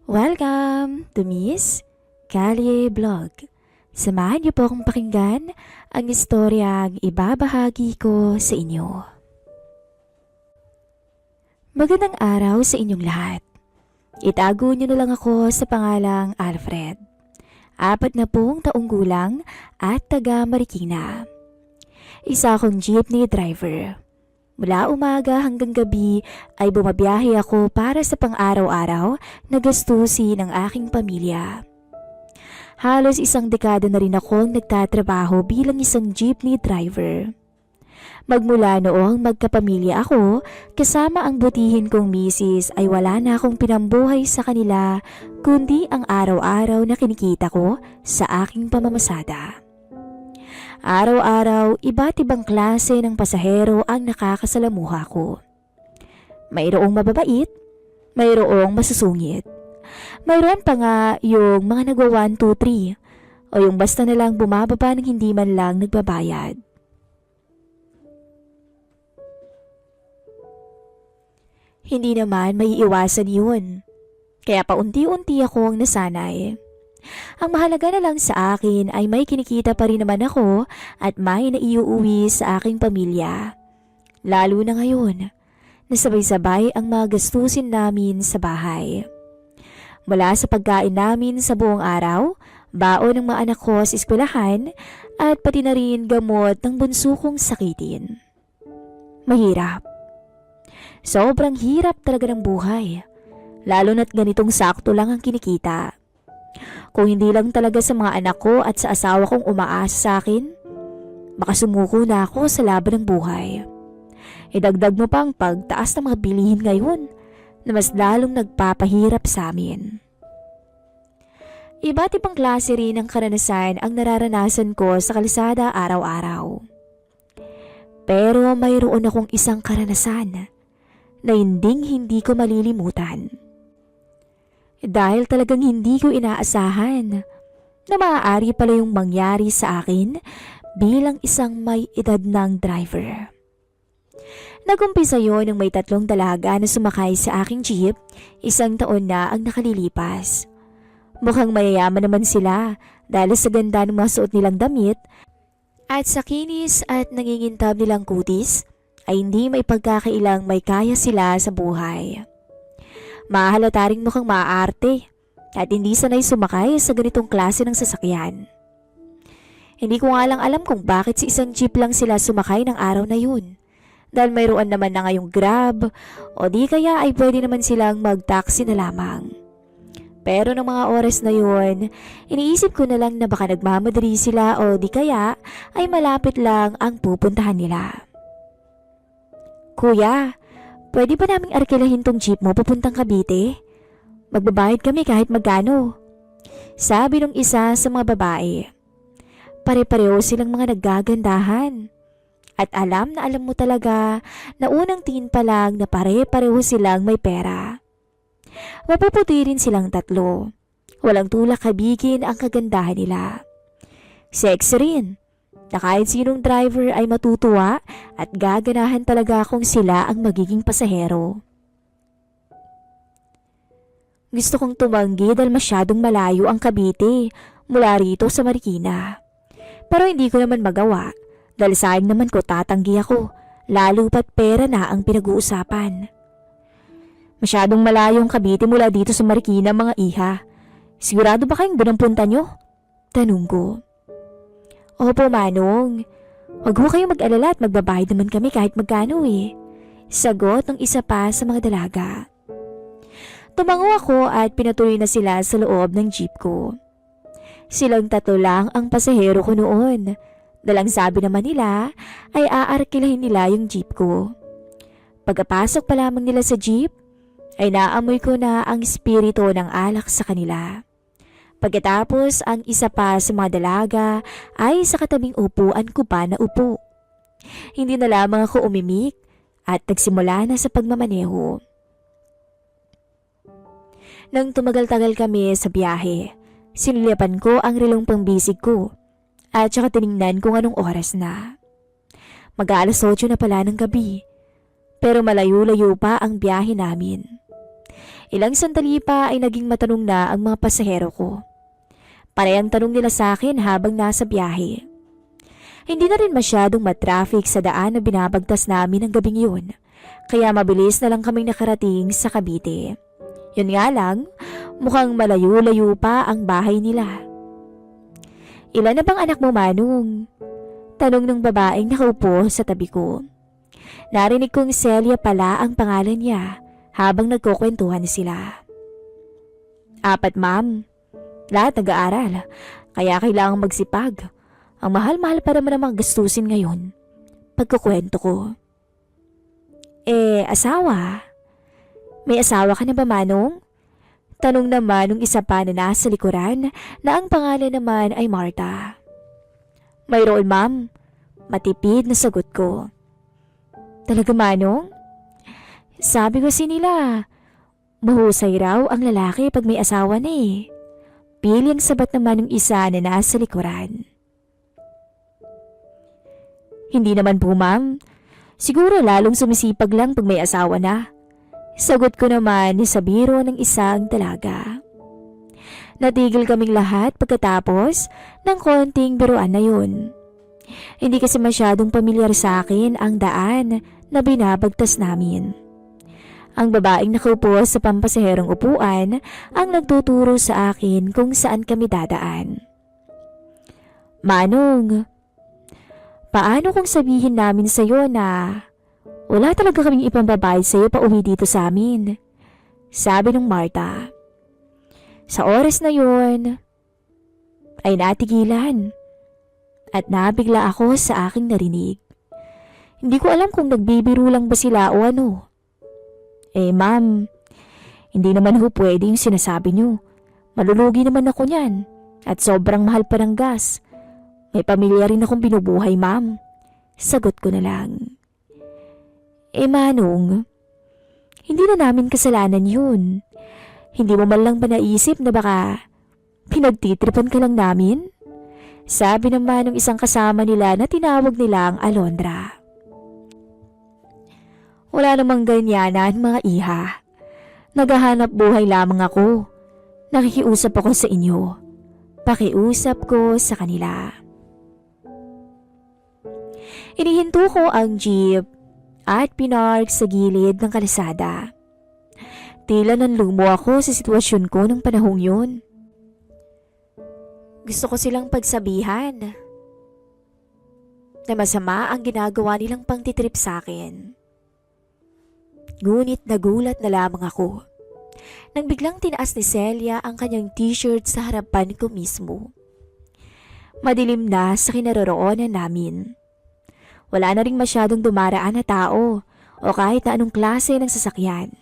Welcome to Miss Callie Vlog. Samahan niyo po akong pakinggan ang istoryang ibabahagi ko sa inyo. Magandang araw sa inyong lahat. Itago niyo na lang ako sa pangalang Alfred. 40 taong gulang at taga Marikina. Isa akong jeepney driver. Mula umaga hanggang gabi ay bumabiyahe ako para sa pang-araw-araw na gastusin ng aking pamilya. Halos isang dekada na rin akong nagtatrabaho bilang isang jeepney driver. Magmula noong magkapamilya ako, kasama ang butihin kong misis ay wala na akong pinambuhay sa kanila kundi ang araw-araw na kinikita ko sa aking pamamasada. Araw-araw, iba't ibang klase ng pasahero ang nakakasalamuha ko. Mayroong mababait, mayroong masusungit. Mayroon pa nga yung mga nagwa 1, 2, 3 o yung basta na lang bumababa ng hindi man lang nagbabayad. Hindi naman maiiwasan yun. Kaya paunti-unti akong nasanay. Ang mahalaga na lang sa akin ay may kinikita pa rin naman ako at may naiuuwi sa aking pamilya. Lalo na ngayon, nasabay-sabay ang mga gastusin namin sa bahay. Mula sa pagkain namin sa buong araw, baon ng mga anak ko sa eskwelahan at pati na rin gamot ng bunso kong sakitin. Mahirap. Sobrang hirap talaga ng buhay, lalo na't ganitong sakto lang ang kinikita. Kung hindi lang talaga sa mga anak ko at sa asawa kong umaasa sa akin, baka sumuko na ako sa laban ng buhay. Idagdag mo pa ang pagtaas ng mga bilihin ngayon na mas lalong nagpapahirap sa amin. Iba't ibang klase rin ng karanasan ang nararanasan ko sa kalsada araw-araw. Pero mayroon akong isang karanasan na hindi ko malilimutan. Dahil talagang hindi ko inaasahan na maaari pala yung mangyari sa akin bilang isang may edad ng driver. Nagumpisa yon nang may 3 dalaga na sumakay sa aking jeep, 1 taon na ang nakalilipas. Mukhang mayayaman naman sila dahil sa ganda ng mga suot nilang damit at sa kinis at nangingintab nilang kutis ay hindi may pagkakailang may kaya sila sa buhay. Mahalata ring mukhang maaarte at hindi sanay sumakay sa ganitong klase ng sasakyan. Hindi ko nga lang alam kung bakit sa isang jeep lang sila sumakay ng araw na yun. Dahil mayroon naman na ngayong Grab o di kaya ay pwede naman silang mag-taxi na lamang. Pero ng mga oras na yun, iniisip ko na lang na baka nagmamadali sila o di kaya ay malapit lang ang pupuntahan nila. Kuya, pwede ba naming arkilahin tong jeep mo papuntang Cavite? Magbabayad kami kahit magkano. Sabi nung isa sa mga babae. Pare-pareho silang mga naggagandahan. At alam na alam mo talaga na unang tingin pa lang na pare-pareho silang may pera. Mapuputi rin silang 3. Walang tulak kabigin ang kagandahan nila. Sexy rin. Na kahit sinong driver ay matutuwa at gaganahan talaga kung sila ang magiging pasahero. Gusto kong tumanggi dahil masyadong malayo ang Cavite mula rito sa Marikina. Pero hindi ko naman magawa dahil sayang naman ko tatanggi ako, lalo pat pera na ang pinag-uusapan. Masyadong malayo ang Cavite mula dito sa Marikina mga iha. Sigurado ba kayong doon ang punta nyo? Tanong ko. Opo, Manong. Huwag ho kayong mag-alala at magbabayad naman kami kahit magkano eh. Sagot ng isa pa sa mga dalaga. Tumango ako at pinatuloy na sila sa loob ng jeep ko. Silang 3 lang ang pasahero ko noon. Dalang sabi naman nila ay aarkilahin nila yung jeep ko. Pagkapasok pa lamang nila sa jeep, ay naamoy ko na ang espiritu ng alak sa kanila. Pagkatapos ang isa pa sa mga dalaga ay sa katabing upuan ko pa na upo. Hindi na lamang ako umimik at nagsimula na sa pagmamaneho. Nang tumagal-tagal kami sa biyahe, sinulipan ko ang relong pangbisig ko at saka tiningnan kung anong oras na. Mag-aalas 8 na pala ng gabi, pero malayo-layo pa ang biyahe namin. Ilang sandali pa ay naging matanong na ang mga pasahero ko. Parehang tanong nila sa akin habang nasa biyahe. Hindi na rin masyadong matraffic sa daan na binabagtas namin ng gabing yun, kaya mabilis na lang kaming nakarating sa Cavite. Yun nga lang, mukhang malayo-layo pa ang bahay nila. Ilan na bang anak mo, Manong? Tanong ng babaeng nakaupo sa tabi ko. Narinig kong Celia pala ang pangalan niya habang nagkukwentuhan sila. 4, ma'am. Lahat nag-aaral, kaya kailangang magsipag. Ang mahal-mahal para naman gastusin ngayon. Pagkukwento ko. Asawa? May asawa ka na ba, Manong? Tanong naman ng isa pa na nasa likuran na ang pangalan naman ay Marta. Mayroon, ma'am. Matipid na sagot ko. Talaga, Manong? Sabi ko nila, mahusay raw ang lalaki pag may asawa na eh. Piling sabat naman ng isa na nasa likuran. Hindi naman po, ma'am. Siguro lalong sumisipag lang pag may asawa na. Sagot ko naman sa biro ng isang dalaga. Natigil kaming lahat pagkatapos ng konting biruan na yun. Hindi kasi masyadong pamilyar sa akin ang daan na binabagtas namin. Ang babaeng nakaupo sa pampasaherong upuan ang nagtuturo sa akin kung saan kami dadaan. Manong, paano kung sabihin namin sa iyo na wala talaga kaming ipambabayad sa iyo pa uwi dito sa amin? Sabi ng Marta. Sa oras na yun, ay natigilan at nabigla ako sa aking narinig. Hindi ko alam kung nagbibiro lang ba sila o ano. Ma'am, hindi naman ho pwede yung sinasabi niyo. Malulugi naman ako niyan at sobrang mahal pa ng gas. May pamilya rin akong binubuhay, ma'am. Sagot ko na lang. Manong, hindi na namin kasalanan yun. Hindi mo man lang ba naisip na baka pinagtitripan ka lang namin? Sabi naman ng isang kasama nila na tinawag nilang Alondra. Wala namang ganyanan, mga iha. Naghahanap buhay lamang ako. Nakikiusap ako sa inyo. Pakiusap ko sa kanila. Inihinto ko ang jeep at pinark sa gilid ng kalsada. Tila nanlumo ako sa sitwasyon ko ng panahong yun. Gusto ko silang pagsabihan na masama ang ginagawa nilang pangtitrip sa akin. Ngunit nagulat na lamang ako nang biglang tinaas ni Celia ang kanyang t-shirt sa harapan ko mismo. Madilim na sa kinaroroonan namin. Wala na ring masyadong dumaraan na tao o kahit na anong klase ng sasakyan.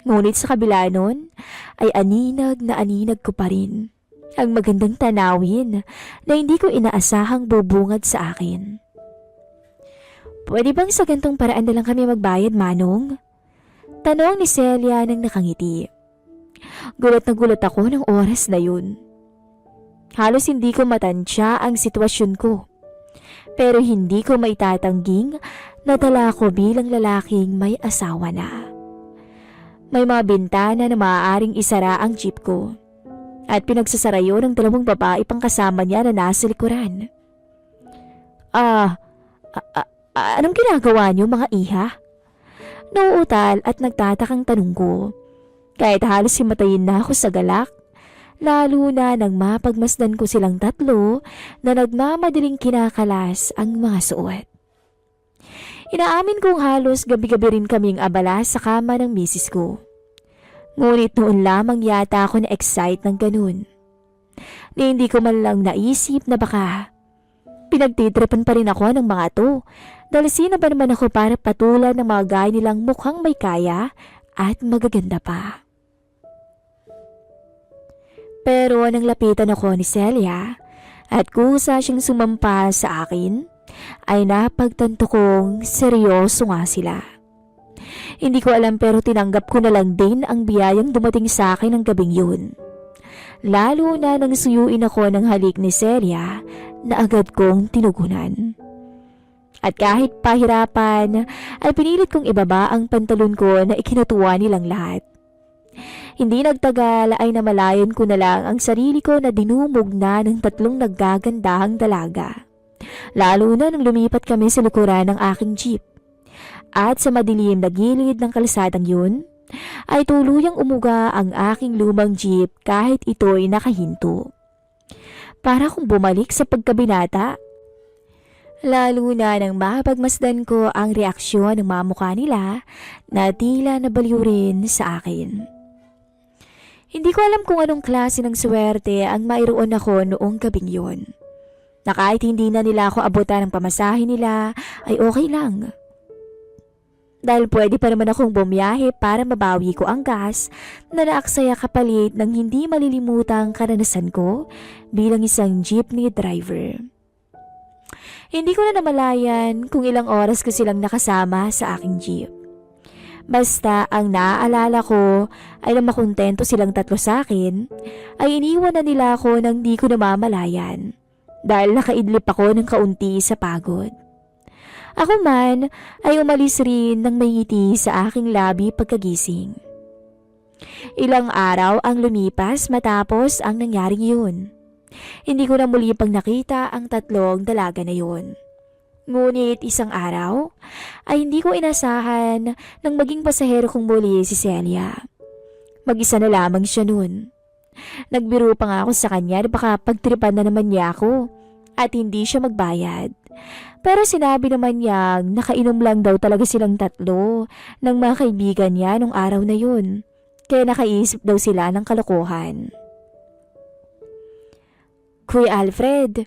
Ngunit sa kabila nun ay aninag na aninag ko pa rin ang magandang tanawin na hindi ko inaasahang bubungad sa akin. Pwede bang sa gantong paraan na lang kami magbayad, Manong? Tanong ni Celia nang nakangiti. Gulat na gulat ako ng oras na yun. Halos hindi ko matansya ang sitwasyon ko. Pero hindi ko maitatangging na dala ko bilang lalaking may asawa na. May mga bintana na maaaring isara ang jeep ko. At pinagsasara yun ng 2 babae pang kasama niya na nasa likuran. Anong ginagawa niyo, mga iha? Nauutal at nagtatakang tanong ko. Kahit halos himatayin na ako sa galak, lalo na nang mapagmasdan ko silang 3 na nagmamadaling kinakalas ang mga suot. Inaamin kong halos gabi-gabi rin kaming abala sa kama ng misis ko. Ngunit noon lamang yata ako na-excite ng ganun. Ni hindi ko man lang naisip na baka pinagtitripan pa rin ako ng mga to. Dahil sino ba naman ako para patulan ng mga gaya nilang mukhang may kaya at magaganda pa. Pero nang lapitan ako ni Celia at kusa siyang sumampa sa akin, ay napagtanto kong seryoso nga sila. Hindi ko alam pero tinanggap ko na lang din ang biyayang dumating sa akin ng gabing yun. Lalo na nang suyuin ako ng halik ni Celia na agad kong tinugunan. At kahit pahirapan, ay pinilit kong ibaba ang pantalon ko na ikinatuwa nilang lahat. Hindi nagtagal ay namalayan ko na lang ang sarili ko na dinumog na ng 3 naggagandahang dalaga. Lalo na nang lumipat kami sa likuran ng aking jeep. At sa madilim na gilid ng kalsadang yun, ay tuluyang umuga ang aking lumang jeep kahit ito'y nakahinto. Para kung bumalik sa pagkabinata. Lalo na nang mapagmasdan ko ang reaksyon ng mga mukha nila na tila nabaliw rin sa akin. Hindi ko alam kung anong klase ng swerte ang mayroon ako noong gabing yun. Na kahit hindi na nila ako abutan ng pamasahe nila ay okay lang. Dahil pwede pa naman akong bumiyahe para mabawi ko ang gas na naaksaya kapalit ng hindi malilimutang karanasan ko bilang isang jeepney driver. Hindi ko na namalayan kung ilang oras ko silang nakasama sa aking jeep. Basta ang naaalala ko ay na makontento silang 3 sa akin, ay iniwan na nila ako nang di ko namamalayan dahil nakaidlip ako ng kaunti sa pagod. Ako man ay umalis rin ng may ngiti sa aking labi pagkagising. Ilang araw ang lumipas matapos ang nangyaring yun. Hindi ko na muli pang nakita ang 3 dalaga na yun. Ngunit isang araw ay hindi ko inasahan nang maging pasahero kong muli si Celia. Mag-isa na lamang siya nun. Nagbiro pa nga ako sa kanya na baka pagtripan na naman niya ako at hindi siya magbayad. Pero sinabi naman niyang nakainom lang daw talaga silang 3 ng mga kaibigan niya nung araw na yun. Kaya nakaisip daw sila ng kalokohan. Kuya Alfred,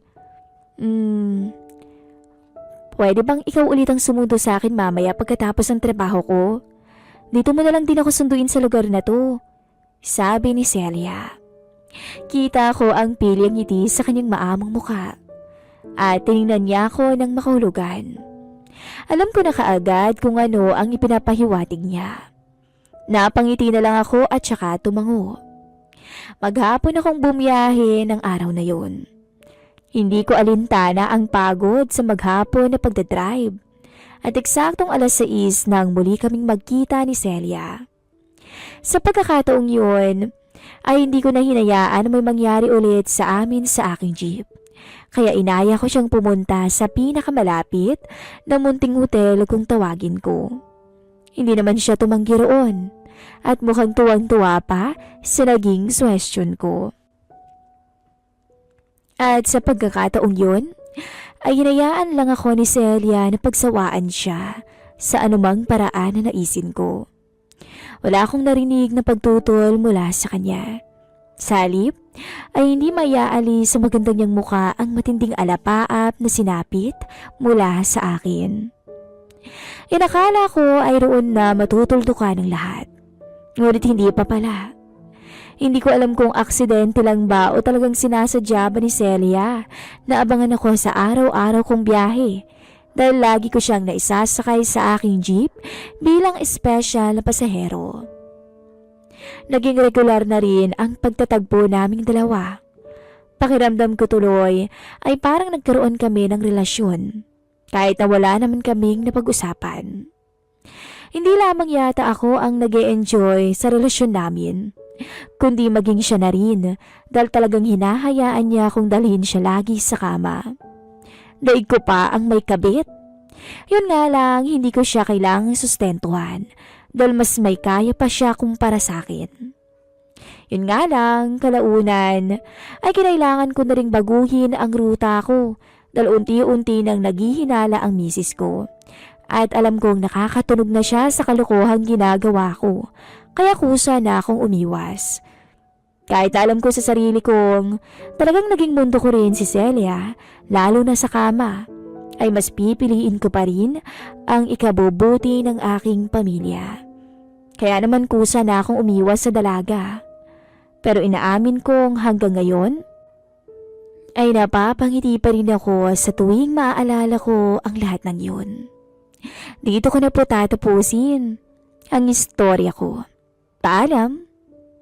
pwede bang ikaw ulit ang sumundo sa akin mamaya pagkatapos ng trabaho ko? Dito mo na lang din ako sunduin sa lugar na to, sabi ni Celia. Kita ko ang pilyang ngiti sa kanyang maamong muka at tinignan niya ako ng makahulugan. Alam ko na kaagad kung ano ang ipinapahiwatig niya. Napangiti na lang ako at saka tumango. Maghapon akong bumiyahe ng araw na yun. Hindi ko alintana ang pagod sa maghapon na pagdadrive at eksaktong 6:00 nang muli kaming magkita ni Celia. Sa pagkakataong yun ay hindi ko na hinayaan na may mangyari ulit sa amin sa aking jeep. Kaya inaya ko siyang pumunta sa pinakamalapit na munting hotel kung tawagin ko. Hindi naman siya tumanggi roon. At mukhang tuwang-tuwa pa sa naging suwestyon ko. At sa pagkakataong yun, ay hinayaan lang ako ni Celia na pagsawaan siya sa anumang paraan na naisin ko. Wala akong narinig na pagtutol mula sa kanya. Sa halip, ay hindi maiaali sa maganda niyang muka ang matinding alapaap na sinapit mula sa akin. Inakala ko ay roon na matutuldukan ng lahat. Ngunit hindi pa pala. Hindi ko alam kung aksidente lang ba o talagang sinasadya ba ni Celia na abangan ako sa araw-araw kong biyahe dahil lagi ko siyang naisasakay sa aking jeep bilang espesyal na pasahero. Naging regular na rin ang pagtatagpo naming dalawa. Pakiramdam ko tuloy ay parang nagkaroon kami ng relasyon kahit na wala naman kaming napag-usapan. Hindi lamang yata ako ang nag-e-enjoy sa relasyon namin, kundi maging siya na rin dahil talagang hinahayaan niya akong dalhin siya lagi sa kama. Daig ko pa ang may kabit. Yun nga lang, hindi ko siya kailangang sustentuhan dahil mas may kaya pa siya kumpara sa akin. Yun nga lang, kalaunan ay kinailangan ko na ring baguhin ang ruta ko dahil unti-unti nang naghihinala ang misis ko. At alam kong nakakatunog na siya sa kalokohang ginagawa ko, kaya kusa na akong umiwas. Kahit alam ko sa sarili kong talagang naging mundo ko rin si Celia, lalo na sa kama, ay mas pipiliin ko pa rin ang ikabubuti ng aking pamilya. Kaya naman kusa na akong umiwas sa dalaga. Pero inaamin kong hanggang ngayon, ay napapangiti pa rin ako sa tuwing maaalala ko ang lahat ng yun. Dito ko na po tatapusin ang istorya ko. Paalam!